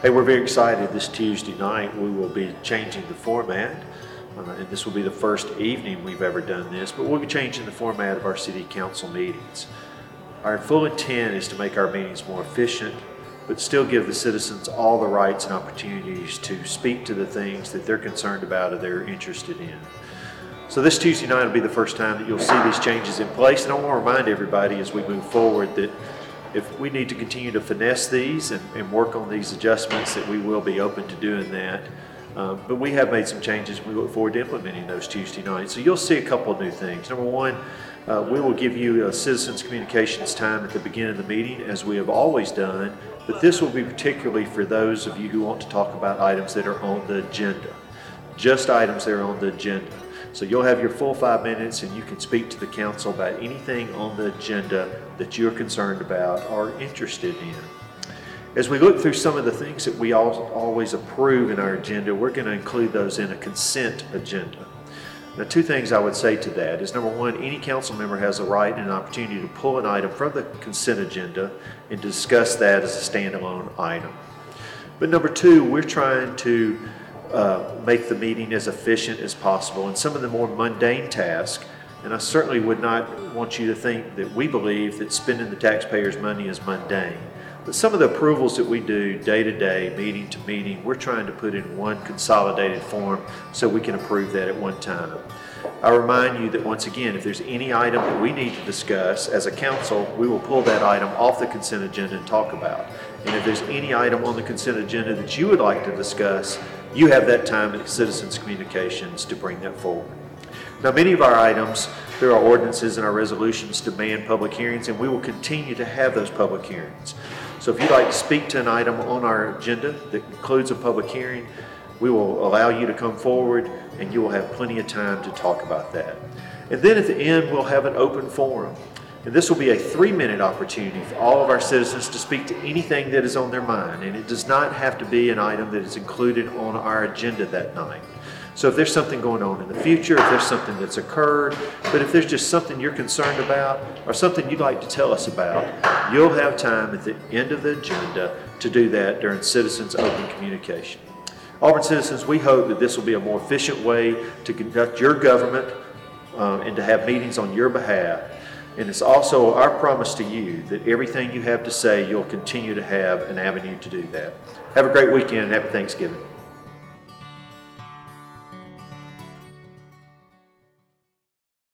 Hey, we're very excited. This Tuesday night we will be changing the format, and this will be the first evening we've ever done this, but we'll be changing the format of our city council meetings. Our full intent is to make our meetings more efficient, but still give the citizens all the rights and opportunities to speak to the things that they're concerned about or they're interested in. So this Tuesday night will be the first time that you'll see these changes in place, and I want to remind everybody as we move forward that if we need to continue to finesse these and work on these adjustments, that we will be open to doing that. But we have made some changes. We look forward to implementing those Tuesday nights. So you'll see a couple of new things. Number one, we will give you a citizens communications time at the beginning of the meeting, as we have always done, but this will be particularly for those of you who want to talk about items that are on the agenda, just items that are on the agenda. So you'll have your full 5 minutes and you can speak to the council about anything on the agenda that you're concerned about or interested in. As we look through some of the things that we always approve in our agenda, we're going to include those in a consent agenda. Now, two things I would say to that is, number one, any council member has a right and an opportunity to pull an item from the consent agenda and discuss that as a standalone item. But number two, we're trying to make the meeting as efficient as possible, and some of the more mundane tasks, and I certainly would not want you to think that we believe that spending the taxpayers' money is mundane. But some of the approvals that we do day to day, meeting to meeting, we're trying to put in one consolidated form so we can approve that at one time. I remind you that once again, if there's any item that we need to discuss as a council, we will pull that item off the consent agenda and talk about. And if there's any item on the consent agenda that you would like to discuss, you have that time at Citizens Communications to bring that forward. Now, many of our items, there are ordinances and our resolutions demand public hearings, and we will continue to have those public hearings. So if you'd like to speak to an item on our agenda that includes a public hearing, we will allow you to come forward and you will have plenty of time to talk about that. And then at the end, we'll have an open forum. And this will be a 3-minute opportunity for all of our citizens to speak to anything that is on their mind. And it does not have to be an item that is included on our agenda that night. So if there's something going on in the future, if there's something that's occurred, but if there's just something you're concerned about or something you'd like to tell us about, you'll have time at the end of the agenda to do that during Citizens Open Communication. Auburn citizens, we hope that this will be a more efficient way to conduct your government and to have meetings on your behalf. And it's also our promise to you that everything you have to say, you'll continue to have an avenue to do that. Have a great weekend and happy Thanksgiving.